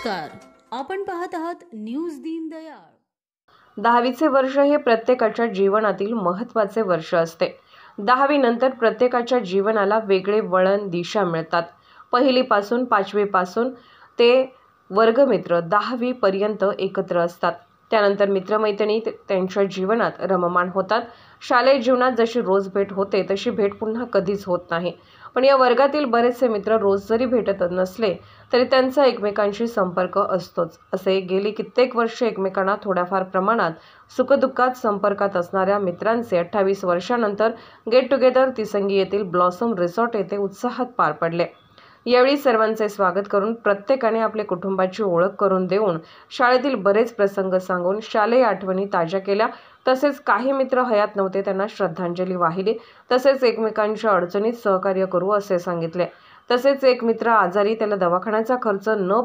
नमस्कार, आपण पाहत आहात न्यूज दीनदयाळ। 10वीचे वर्ष हे प्रत्येकाच्या जीवनातील महत्त्वाचे वर्ष असते। 10वी नंतर प्रत्येकाच्या जीवनाला वेगळे वळण दिशा मिळतात। पहिलीपासून 5वी पासून ते वर्गमित्र 10वी पर्यंत एकत्र असतात। त्यानंतर मित्रमैत्रिणी त्यांच्या जीवनात रममाण होतात। शालेय जीवनात जशी रोज भेट होते तशी भेट पुन्हा कधीच होत नाही। पण या वर्गातील बरेचसे मित्र रोज जरी भेटत नसले तरी त्यांचा एकमेकांशी संपर्क असतोच। असे गेली कित्येक वर्षे एकमेकांना थोड्याफार प्रमाणात सुखदुःखात संपर्कात असणाऱ्या मित्रांचे 28 वर्षांनंतर गेट टुगेदर तिसंगी येथील ब्लॉसम रिसॉर्ट येथे उत्साहात पार पडले। यावेळी सर्वांचे स्वागत करून प्रत्येकाने आपल्या कुटुंबाची ओळख करून देऊन शाळेतील बरेच प्रसंग सांगून शालेय आठवणी ताज्या केल्या। तसेच काही मित्र हयात नव्हते त्यांना श्रद्धांजली वाहिली। तसेच एकमेकांच्या अडचणीत सहकार्य करू असे सांगितले। तसेच एक मित्र आजारी, त्याला दवाखान्याचा खर्च न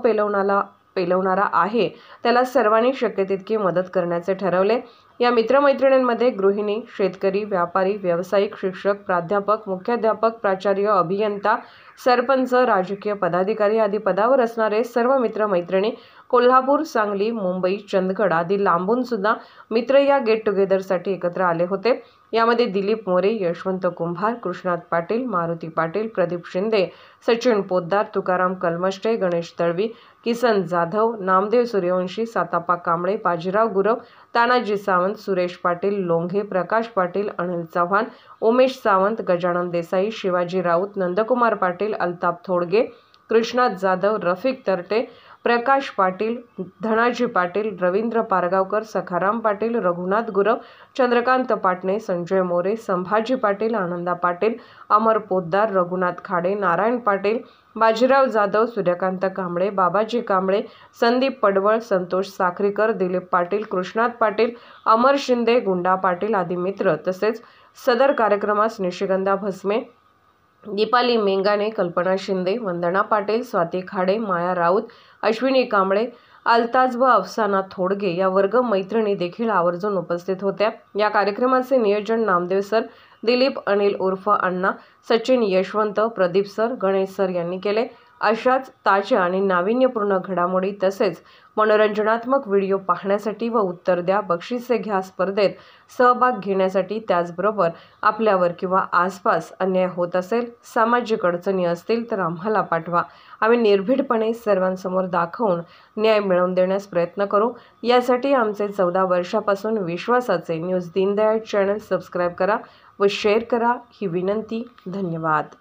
पेलवणारा आहे, त्याला सर्वांनी शक्य तितकी मदत करण्याचे ठरवले। या मित्रमैत्रिणींमध्ये गृहिणी, शेतकरी, व्यापारी, व्यावसायिक, शिक्षक, प्राध्यापक, मुख्याध्यापक, प्राचार्य, अभियंता, सरपंच, राजकीय पदाधिकारी आदी पदावर असणारे सर्व मित्रमैत्रिणी, कोल्हापूर, सांगली, मुंबई, चंदगड आदी लांबून सुद्धा मित्र या गेट टुगेदरसाठी एकत्र आले होते। यामध्ये दिलीप मोरे, यशवंत कुंभार, कृष्णात पाटील, मारुती पाटील, प्रदीप शिंदे, सचिन पोद्दार, तुकाराम कलमष्टे, गणेश दळवी, किसन जाधव, नामदेव सूर्यवंशी, सातापा कांबळे, बाजीराव गुरव, तानाजी सावंत, सुरेश पाटील लोंघे, प्रकाश पाटील, अनिल चव्हाण, उमेश सावंत, गजानन देसाई, शिवाजी राऊत, नंदकुमार पाटील, अल्ताफ थोडगे, कृष्णात जाधव, रफिक तरटे, प्रकाश पाटील, धनाजी पाटील, रवींद्र पारगावकर, सखाराम पाटील, रघुनाथ गुरव, चंद्रकांत पाटणे, संजय मोरे, संभाजी पाटील, आनंदा पाटील, अमर पोद्दार, रघुनाथ खाडे, नारायण पाटील, बाजीराव जाधव, सूर्यकांत कांबळे, बाबाजी कांबळे, संदीप पडवळ, संतोष साखरीकर, दिलीप पाटील, कृष्णात पाटील, अमर शिंदे, गुंडा पाटील आदी मित्र। तसेच सदर कार्यक्रमास निशिगंधा भस्मे, दीपाली मेंगाने, कल्पना शिंदे, वंदना पाटील, स्वाती खाडे, माया राऊत, अश्विनी कांबळे, अल्ताज व अफसाना थोडगे या वर्ग मैत्रिणी देखील आवर्जून उपस्थित होत्या। या कार्यक्रमाचे नियोजन नामदेव सर, दिलीप अनिल उर्फ अण्णा, सचिन, यशवंत, प्रदीप सर, गणेश सर यांनी केले। अशाच ताज्या आणि नाविन्यपूर्ण घडामोडी तसेच मनोरंजनात्मक व्हिडिओ पाहण्यासाठी व उत्तर द्या, बक्षिसे घ्या स्पर्धेत सहभाग घेण्यासाठी, त्याचबरोबर आपल्यावर किंवा आसपास अन्याय होत असेल, सामाजिक अडचणी असतील तर आम्हाला पाठवा। आम्ही निर्भीडपणे सर्वांसमोर दाखवून न्याय मिळवून देण्यास प्रयत्न करू। यासाठी आमचे 14 वर्षापासून विश्वासाचे न्यूज दीनदयाळ चॅनल सबस्क्राईब करा व शेअर करा ही विनंती। धन्यवाद।